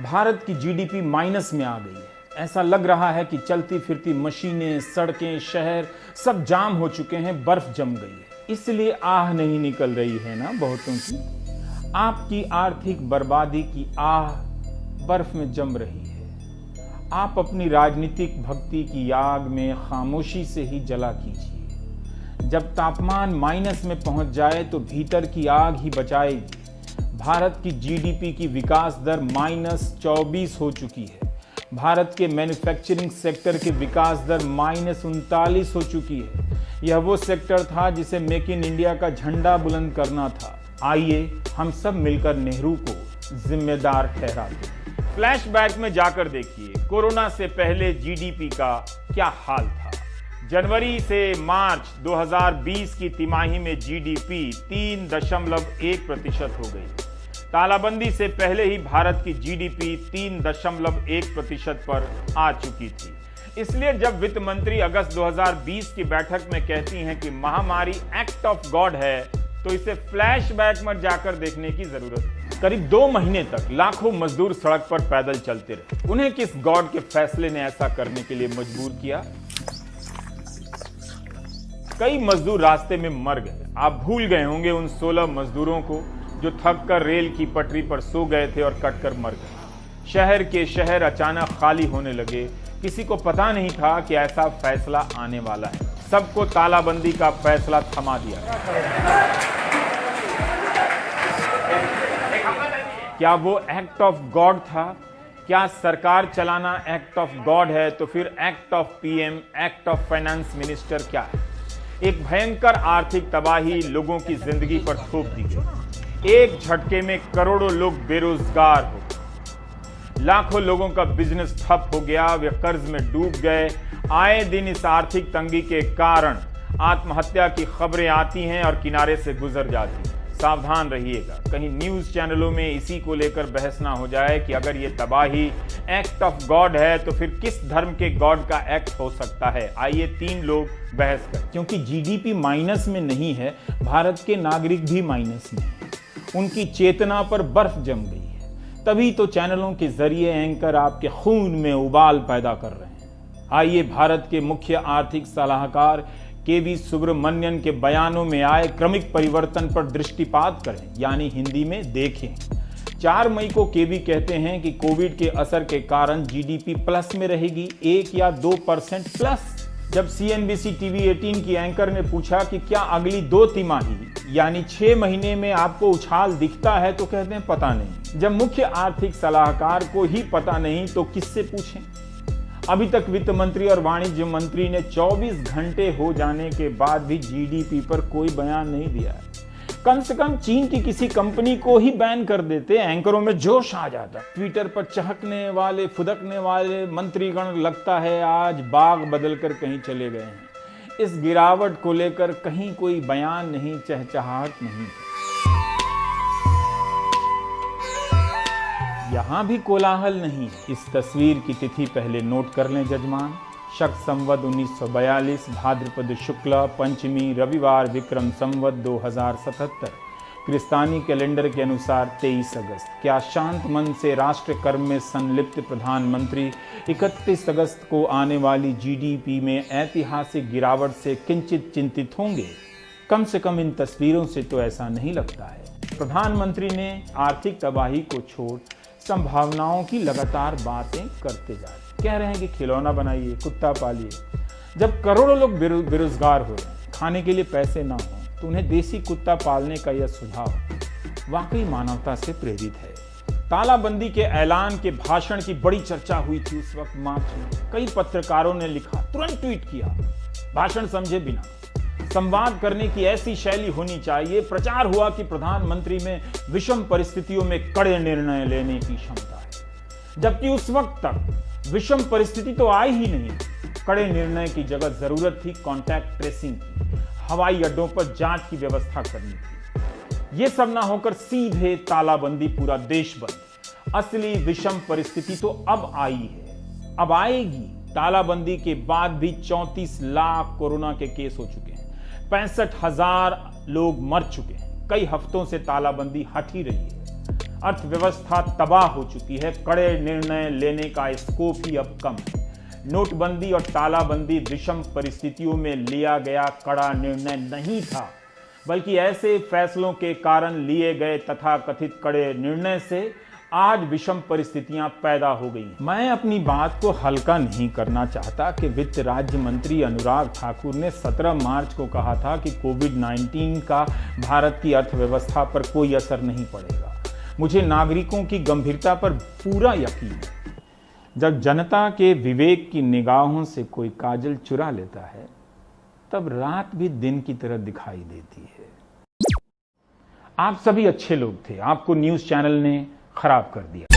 भारत की GDP minus में आ गई है। ऐसा लग रहा है कि चलती फिरती मशीनें, सड़कें, शहर सब जाम हो चुके हैं, बर्फ जम गई है। इसलिए आह नहीं निकल रही है ना बहुतों की। आपकी आर्थिक बर्बादी की आह बर्फ में जम रही है। आप अपनी राजनीतिक भक्ति की आग में खामोशी से ही जला कीजिए। जब तापमान माइनस में पहुंच जाए तो भीतर की आग ही बचाएगी। भारत की जीडीपी की विकास दर -24 हो चुकी है। भारत के मैन्युफैक्चरिंग सेक्टर की विकास दर -39 हो चुकी है। यह वो सेक्टर था जिसे मेक इन इंडिया का झंडा बुलंद करना था। आइए हम सब मिलकर नेहरू को जिम्मेदार ठहराते हैं। फ्लैशबैक में जाकर देखिए कोरोना से पहले जीडीपी का क्या हाल था। जनवरी से मार्च 2020 की तिमाही में जीडीपी 3.1% हो गई। तालाबंदी से पहले ही भारत की जीडीपी 3.1% पर आ चुकी थी। इसलिए जब वित्त मंत्री अगस्त 2020 की बैठक में कहती हैं कि महामारी एक्ट ऑफ गॉड है, तो इसे फ्लैशबैक में जाकर देखने की जरूरत है। करीब 2 महीने तक लाखों मजदूर सड़क पर पैदल चलते रहे। उन्हें किस गॉड के फैसले ने ऐसा करने के लिए मजबूर किया? कई मजदूर रास्ते में मर गए। आप भूल गए होंगे उन 16 मजदूरों को जो थककर रेल की पटरी पर सो गए थे और कटकर मर गए। शहर के शहर अचानक खाली होने लगे। किसी को पता नहीं था कि ऐसा फैसला आने वाला है। सबको तालाबंदी का फैसला थमा दिया। क्या वो एक्ट ऑफ गॉड था? क्या सरकार चलाना एक्ट ऑफ गॉड है तो फिर act of PM, act of finance minister क्या है? एक भयंकर आर्थिक तबाही लोगों की जिंदगी पर थोप दी गई। एक झटके में करोड़ों लोग बेरोजगार हो गए। लाखों लोगों का बिजनेस ठप हो गया, वे कर्ज में डूब गए। आए दिन इस आर्थिक तंगी के कारण आत्महत्या की खबरें आती हैं और किनारे से गुजर जाती हैं। सावधान रहिएगा, कहीं न्यूज चैनलों में इसी को लेकर बहस ना हो जाए कि अगर ये तबाही एक्ट ऑफ गॉड है तो फिर किस धर्म के गॉड का एक्ट हो सकता है। आइए 3 लोग बहस करें। क्योंकि जीडीपी माइनस में नहीं है, भारत के नागरिक भी माइनस में हैं। उनकी चेतना पर बर्फ जम गई है। तभी तो चैनलों के जरिए एंकर आपके खून में उबाल पैदा कर रहे हैं। आइए भारत के मुख्य आर्थिक सलाहकार केवी सुब्रमण्यन के बयानों में आए क्रमिक परिवर्तन पर दृष्टिपात करें, यानी हिंदी में देखें। 4 मई को केवी कहते हैं कि कोविड के असर के कारण जीडीपी प्लस में रहेगी, 1 या 2% प्लस। जब सीएनबीसी टीवी 18 की एंकर ने पूछा कि क्या अगली 2 तिमाही यानी 6 महीने में आपको उछाल दिखता है, तो कहते हैं पता नहीं। जब मुख्य आर्थिक सलाहकार को ही पता नहीं तो किससे पूछें? अभी तक वित्त मंत्री और वाणिज्य मंत्री ने 24 घंटे हो जाने के बाद भी जीडीपी पर कोई बयान नहीं दिया है। कम से कम चीन की किसी कंपनी को ही बैन कर देते, एंकरों में जोश आ जाता। ट्विटर पर चहकने वाले, फुदकने वाले मंत्रीगण लगता है आज बाग बदलकर कहीं चले गए हैं। इस गिरावट को लेकर कहीं कोई बयान नहीं, चहचहाहट नहीं। यहां भी कोलाहल नहीं। इस तस्वीर की तिथि पहले नोट कर लें जजमान। शक संवत 1942, भाद्रपद शुक्ला पंचमी, रविवार, विक्रम संवत 2077। क्रिस्तानी कैलेंडर के अनुसार 23 अगस्त। क्या शांत मन से राष्ट्र कर्म में संलिप्त प्रधानमंत्री 31 अगस्त को आने वाली जीडीपी में ऐतिहासिक गिरावट से किंचित चिंतित होंगे? कम से कम इन तस्वीरों से तो ऐसा नहीं लगता है। प्रधानमंत्री ने आर्थिक तबाही को छोड़ संभावनाओं की लगातार बातें करते जा रहे हैं। कह रहे हैं कि खिलौना बनाइए, कुत्ता पालिए। जब करोड़ों लोग बेरोजगार हो रहे हैं, खाने के लिए पैसे ना हो, तो उन्हें देसी कुत्ता पालने का यह सुझाव वाकई मानवता से प्रेरित है। तालाबंदी के ऐलान के भाषण की बड़ी चर्चा हुई थी उस वक्त मार्च में। कई पत्रकारों ने लिखा, तुरंत ट्वीट किया, भाषण समझे बिना। संवाद करने की ऐसी शैली होनी चाहिए। प्रचार हुआ कि प्रधानमंत्री में विषम परिस्थितियों में कड़े निर्णय लेने की क्षमता है, जबकि उस वक्त तक विषम परिस्थिति तो आई ही नहीं। कड़े निर्णय की जगह जरूरत थी कॉन्टैक्ट ट्रेसिंग की, हवाई अड्डों पर जांच की व्यवस्था करनी थी। ये सब ना होकर सीधे तालाबंदी, पूरा देश बंद। असली विषम परिस्थिति तो अब आई है, अब आएगी। तालाबंदी के बाद भी 34 लाख कोरोना के केस हो चुके हैं, 65,000 लोग मर चुके हैं। कई हफ्तों से तालाबंदी हट ही रही है। अर्थव्यवस्था तबाह हो चुकी है। कड़े निर्णय लेने का स्कोप ही अब कम है। नोटबंदी और तालाबंदी विषम परिस्थितियों में लिया गया कड़ा निर्णय नहीं था, बल्कि ऐसे फैसलों के कारण लिए गए तथाकथित कड़े निर्णय से आज विषम परिस्थितियां पैदा हो गई। मैं अपनी बात को हल्का नहीं करना चाहता कि वित्त राज्य मंत्री अनुराग ठाकुर ने 17 मार्च को कहा था कि कोविड-19 का भारत की अर्थव्यवस्था पर कोई असर नहीं पड़ेगा। मुझे नागरिकों की गंभीरता पर पूरा यकीन है। जब जनता के विवेक की निगाहों से कोई काजल चुरा लेता है, तब रात भी दिन की तरह दिखाई देती है। आप सभी अच्छे लोग थे, आपको न्यूज़ चैनल ने खराब कर दिया।